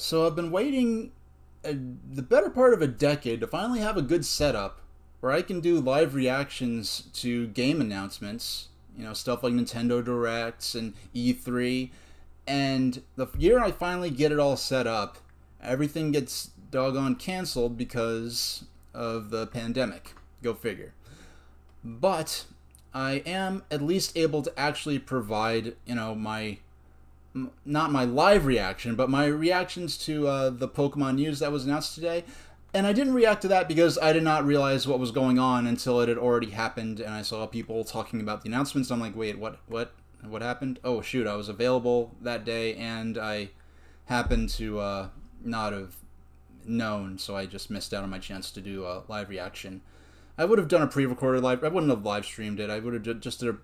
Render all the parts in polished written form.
So I've been waiting the better part of a decade to finally have a good setup where I can do live reactions to game announcements, stuff like Nintendo Directs and E3. And the year I finally get it all set up, everything gets doggone canceled because of the pandemic. Go figure. But I am at least able to actually provide, my not my live reaction, but my reactions to the Pokemon news that was announced today. And I didn't react to that because I did not realize what was going on until it had already happened, and I saw people talking about the announcements. I'm like, wait, what happened? Oh shoot, I was available that day, and I happened to not have known, so I just missed out on my chance to do a live reaction. I would have done a pre-recorded live. I wouldn't have live streamed it. I would have just did a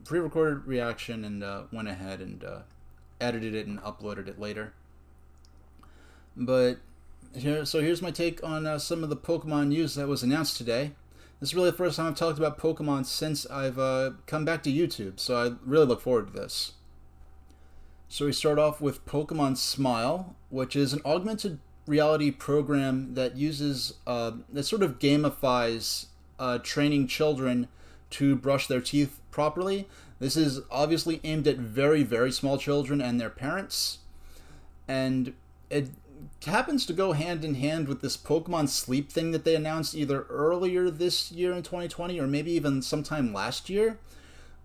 pre-recorded reaction and went ahead and edited it and uploaded it later. But here's my take on some of the Pokemon news that was announced today. This is really the first time I've talked about Pokemon since I've come back to YouTube, so I really look forward to this. So we start off with Pokemon Smile, which is an augmented reality program that uses that sort of gamifies training children to brush their teeth properly. This is obviously aimed at very, very small children and their parents, and it happens to go hand in hand with this Pokemon Sleep thing that they announced either earlier this year in 2020 or maybe even sometime last year,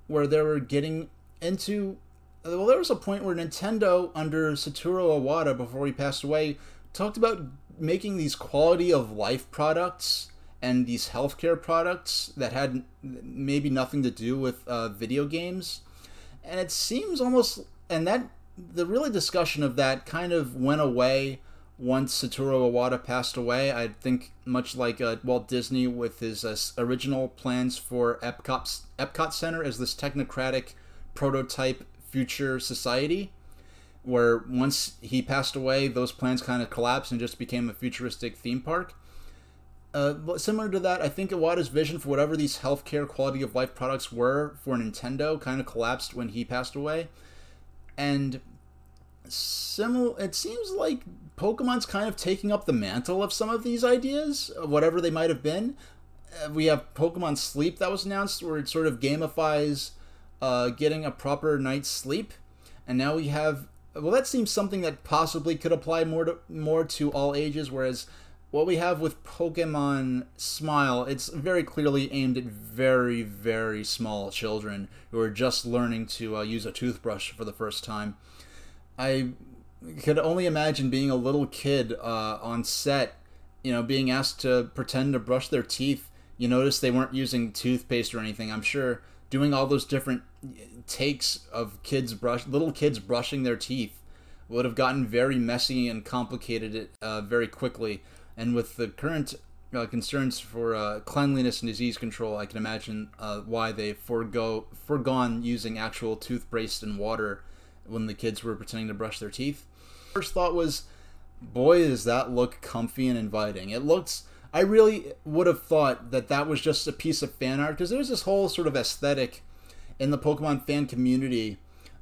where they were getting into, well, there was a point where Nintendo under Satoru Iwata, before he passed away, talked about making these quality of life products and these healthcare products that had maybe nothing to do with video games. And it seems almost, and that the really discussion of that kind of went away once Satoru Iwata passed away. I think much like Walt Disney with his original plans for Epcot Center as this technocratic prototype future society, where once he passed away, those plans kind of collapsed and just became a futuristic theme park. Similar to that, I think Iwata's vision for whatever these healthcare quality of life products were for Nintendo kind of collapsed when he passed away. And it seems like Pokemon's kind of taking up the mantle of some of these ideas, whatever they might have been. We have Pokemon Sleep that was announced, where it sort of gamifies getting a proper night's sleep. And now we have, well, that seems something that possibly could apply more to all ages, whereas what we have with Pokemon Smile, it's very clearly aimed at very, very small children who are just learning to use a toothbrush for the first time. I could only imagine being a little kid on set, being asked to pretend to brush their teeth. You notice they weren't using toothpaste or anything. I'm sure doing all those different takes of little kids brushing their teeth would have gotten very messy and complicated very quickly. And with the current concerns for cleanliness and disease control, I can imagine why they forgone using actual toothpaste and water when the kids were pretending to brush their teeth. First thought was, boy, does that look comfy and inviting. I really would have thought that was just a piece of fan art, because there's this whole sort of aesthetic in the Pokemon fan community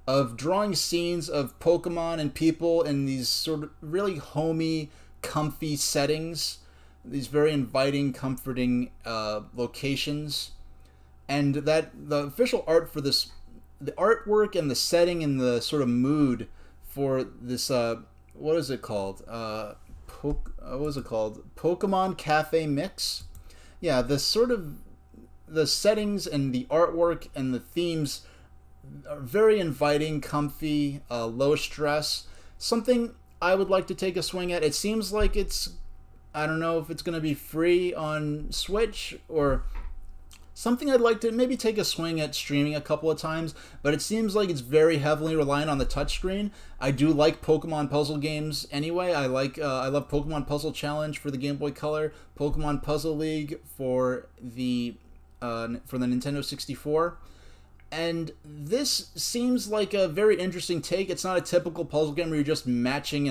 of drawing scenes of Pokemon and people in these sort of really homey, comfy settings, these very inviting, comforting locations, and that the official art for this, the artwork and the setting and the sort of mood for this, what is it called? What was it called? Pokemon Cafe Mix? Yeah, the settings and the artwork and the themes are very inviting, comfy, low stress. Something I would like to take a swing at. It seems like I don't know if it's going to be free on Switch or something. I'd like to maybe take a swing at streaming a couple of times, but it seems like it's very heavily reliant on the touchscreen. I do like Pokemon puzzle games anyway. I love Pokemon Puzzle Challenge for the Game Boy Color, Pokemon Puzzle League for the Nintendo 64. And this seems like a very interesting take. It's not a typical puzzle game where you're just matching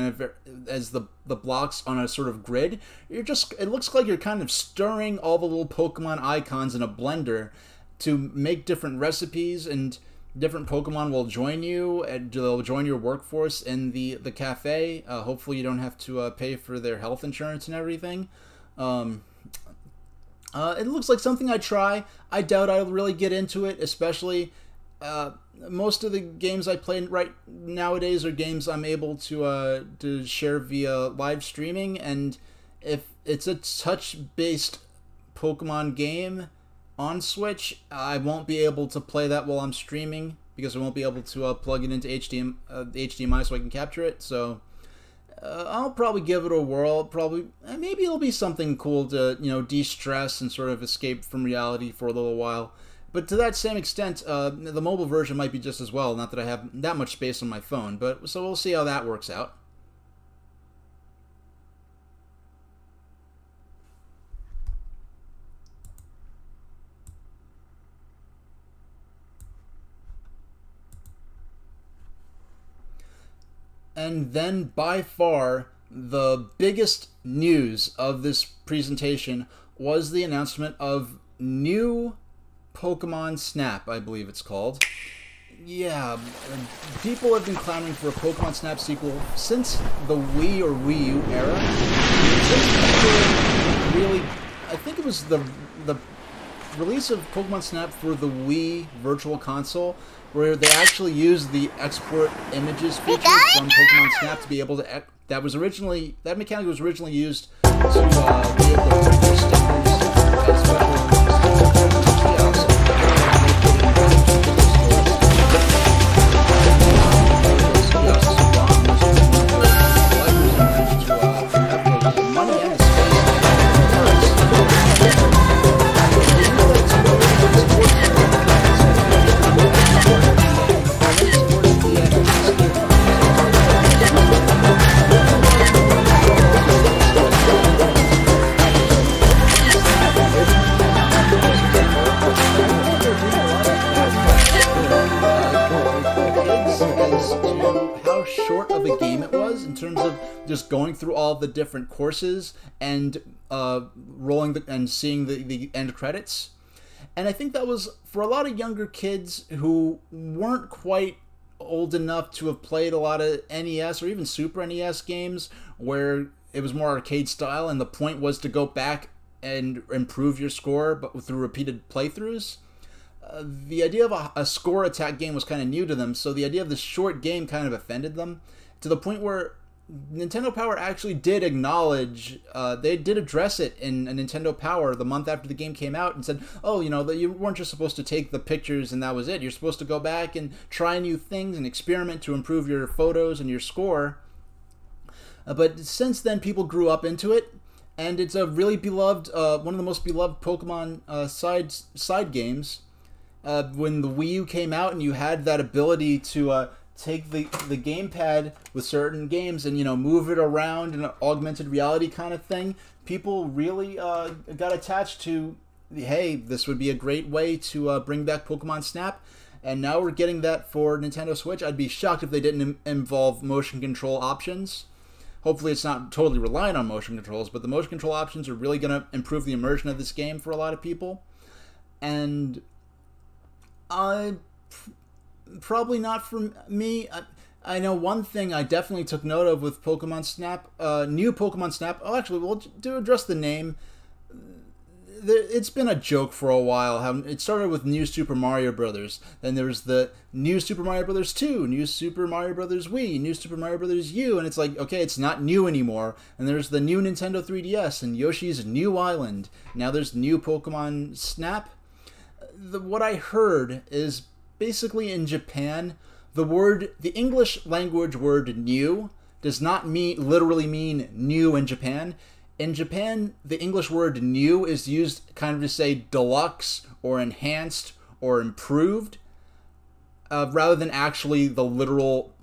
as the blocks on a sort of grid. It looks like you're kind of stirring all the little Pokemon icons in a blender to make different recipes, and different Pokemon will join you, and they'll join your workforce in the cafe. Hopefully you don't have to pay for their health insurance and everything. It looks like something I'd try. I doubt I'll really get into it, especially most of the games I play right nowadays are games I'm able to share via live streaming, and if it's a touch-based Pokemon game on Switch, I won't be able to play that while I'm streaming because I won't be able to plug it into HDMI so I can capture it. So I'll probably give it a whirl. Probably, maybe it'll be something cool to de-stress and sort of escape from reality for a little while. But to that same extent, the mobile version might be just as well. Not that I have that much space on my phone, but so we'll see how that works out. And then, by far, the biggest news of this presentation was the announcement of new Pokemon Snap, I believe it's called. Yeah, people have been clamoring for a Pokemon Snap sequel since the Wii or Wii U era. Really, I think it was the release of Pokemon Snap for the Wii Virtual Console, where they actually used the export images feature from Pokemon Snap to be able to. That mechanic was originally used to be able to print your stickers as special. Just going through all the different courses and seeing the end credits. And I think that was for a lot of younger kids who weren't quite old enough to have played a lot of NES or even Super NES games where it was more arcade style and the point was to go back and improve your score but through repeated playthroughs. The idea of a score attack game was kind of new to them, so the idea of this short game kind of offended them to the point where Nintendo Power actually did acknowledge, they did address it in a Nintendo Power the month after the game came out and said, oh, that you weren't just supposed to take the pictures and that was it. You're supposed to go back and try new things and experiment to improve your photos and your score. But since then, people grew up into it, and it's a really beloved, one of the most beloved Pokemon side games. When the Wii U came out and you had that ability to take the gamepad with certain games and move it around in an augmented reality kind of thing, people really got attached to, hey, this would be a great way to bring back Pokemon Snap, and now we're getting that for Nintendo Switch. I'd be shocked if they didn't involve motion control options. Hopefully it's not totally reliant on motion controls, but the motion control options are really going to improve the immersion of this game for a lot of people. And probably not for me. I know one thing I definitely took note of with Pokemon Snap, new Pokemon Snap. Oh, actually, we'll address the name. It's been a joke for a while. It started with New Super Mario Brothers. Then there was the New Super Mario Brothers 2, New Super Mario Brothers Wii, New Super Mario Brothers U, and it's like, okay, it's not new anymore. And there's the new Nintendo 3DS and Yoshi's New Island. Now there's new Pokemon Snap. What I heard is basically in Japan, the English language word new does not literally mean new in Japan. In Japan, the English word new is used kind of to say deluxe or enhanced or improved, rather than actually the literal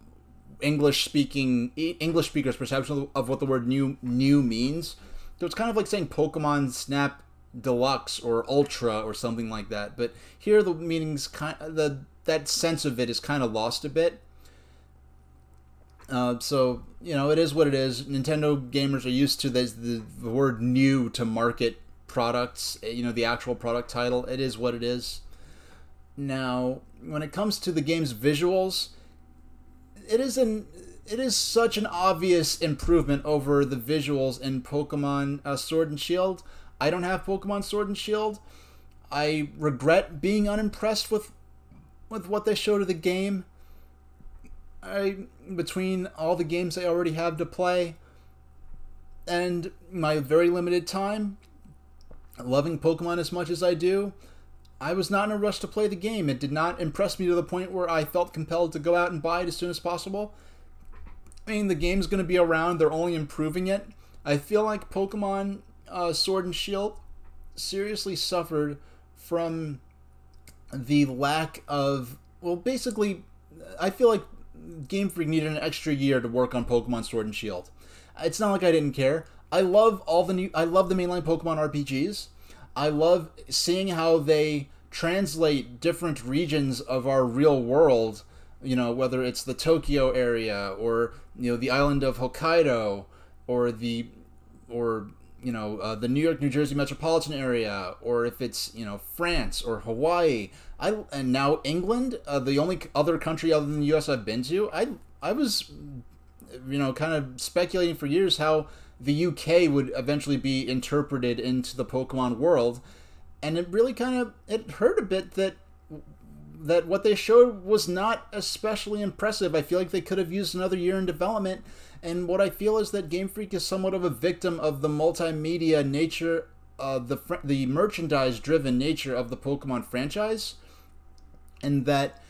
English speakers' perception of what the word new means. So it's kind of like saying Pokemon Snap Deluxe or Ultra or something like that. But here the meaning's that sense of it is kind of lost a bit. So, it is what it is. Nintendo gamers are used to the word new to market products, the actual product title. It is what it is. Now, when it comes to the game's visuals, it is such an obvious improvement over the visuals in Pokemon Sword and Shield. I don't have Pokemon Sword and Shield. I regret being unimpressed with what they showed of the game. Between all the games I already have to play and my very limited time, loving Pokemon as much as I do, I was not in a rush to play the game. It did not impress me to the point where I felt compelled to go out and buy it as soon as possible. I mean, the game's going to be around. They're only improving it. I feel like Pokemon Sword and Shield seriously suffered from the lack of... Well, basically, I feel like Game Freak needed an extra year to work on Pokemon Sword and Shield. It's not like I didn't care. I love the mainline Pokemon RPGs. I love seeing how they translate different regions of our real world, you know, whether it's the Tokyo area or, you know, the island of Hokkaido or the New York, New Jersey metropolitan area, or if it's, you know, France or Hawaii. And now England, the only other country other than the US I've been to. I was, you know, kind of speculating for years how the UK would eventually be interpreted into the Pokemon world, and it really it hurt a bit that what they showed was not especially impressive. I feel like they could have used another year in development, and what I feel is that Game Freak is somewhat of a victim of the multimedia nature, the merchandise-driven nature of the Pokemon franchise, and that,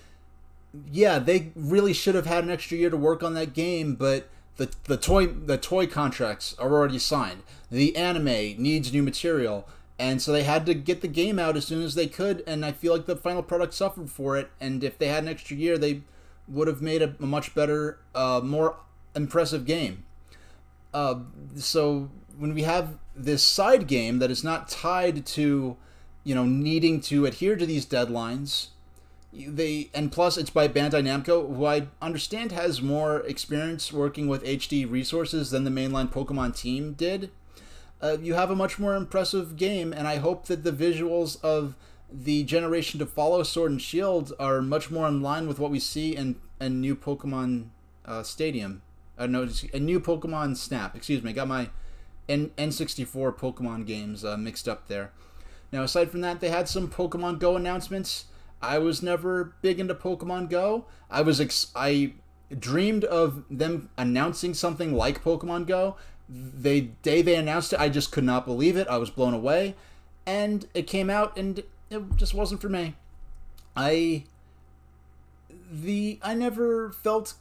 yeah, they really should have had an extra year to work on that game, but the toy contracts are already signed. The anime needs new material, and so they had to get the game out as soon as they could, and I feel like the final product suffered for it, and if they had an extra year, they would have made a much better, more impressive game. So when we have this side game that is not tied to, you know, needing to adhere to these deadlines, and plus it's by Bandai Namco, who I understand has more experience working with HD resources than the mainline Pokemon team did. You have a much more impressive game, and I hope that the visuals of the generation to follow, Sword and Shield, are much more in line with what we see in new Pokemon Stadium. No, a new Pokemon Snap. Excuse me, got my N64 Pokemon games mixed up there. Now, aside from that, they had some Pokemon Go announcements. I was never big into Pokemon Go. I dreamed of them announcing something like Pokemon Go. The day they announced it, I just could not believe it. I was blown away. And it came out, and it just wasn't for me. I never felt...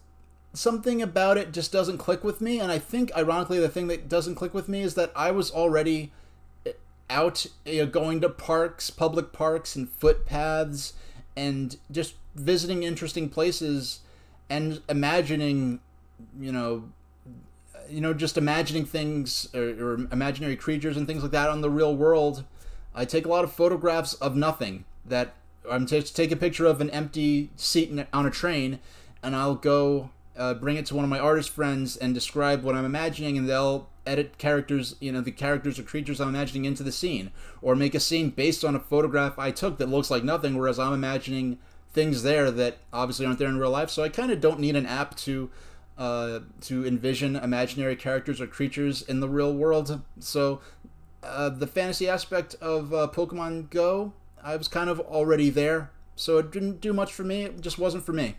Something about it just doesn't click with me, and I think, ironically, the thing that doesn't click with me is that I was already out, going to parks, public parks, and footpaths, and just visiting interesting places, and imagining, just imagining things, or imaginary creatures and things like that on the real world. I take a lot of photographs of nothing. That I'm just take a picture of an empty seat on a train, and I'll go bring it to one of my artist friends and describe what I'm imagining, and they'll edit characters, the characters or creatures I'm imagining into the scene, or make a scene based on a photograph I took that looks like nothing, whereas I'm imagining things there that obviously aren't there in real life. So I kind of don't need an app to envision imaginary characters or creatures in the real world. So the fantasy aspect of Pokemon Go, I was kind of already there, so it didn't do much for me. It just wasn't for me.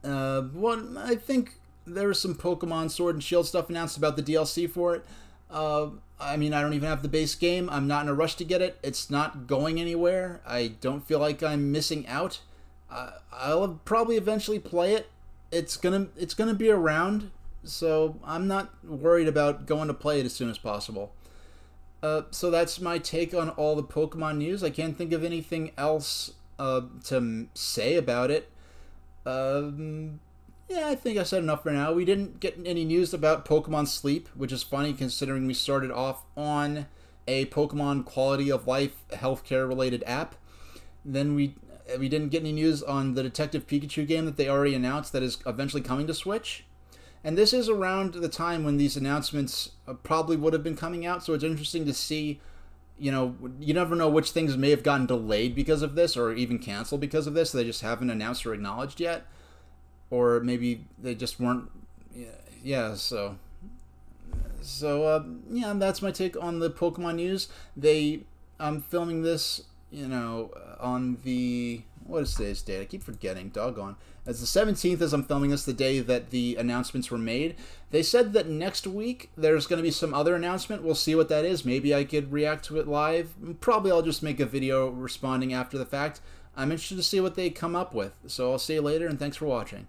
I think there was some Pokemon Sword and Shield stuff announced about the DLC for it. I don't even have the base game. I'm not in a rush to get it. It's not going anywhere. I don't feel like I'm missing out. I'll probably eventually play it. It's gonna be around, so I'm not worried about going to play it as soon as possible. So that's my take on all the Pokemon news. I can't think of anything else to say about it. I think I said enough for now. We didn't get any news about Pokemon Sleep, which is funny considering we started off on a Pokemon quality of life healthcare related app. Then we didn't get any news on the Detective Pikachu game that they already announced that is eventually coming to Switch. And this is around the time when these announcements probably would have been coming out, so it's interesting to see, you know, you never know which things may have gotten delayed because of this or even canceled because of this. They just haven't announced or acknowledged yet. Or maybe they just weren't. Yeah, so yeah, that's my take on the Pokemon news. I'm filming this, you know, on the, what is today's date? I keep forgetting, doggone. It's the 17th as I'm filming this, the day that the announcements were made. They said that next week there's going to be some other announcement. We'll see what that is. Maybe I could react to it live. Probably I'll just make a video responding after the fact. I'm interested to see what they come up with. So I'll see you later, and thanks for watching.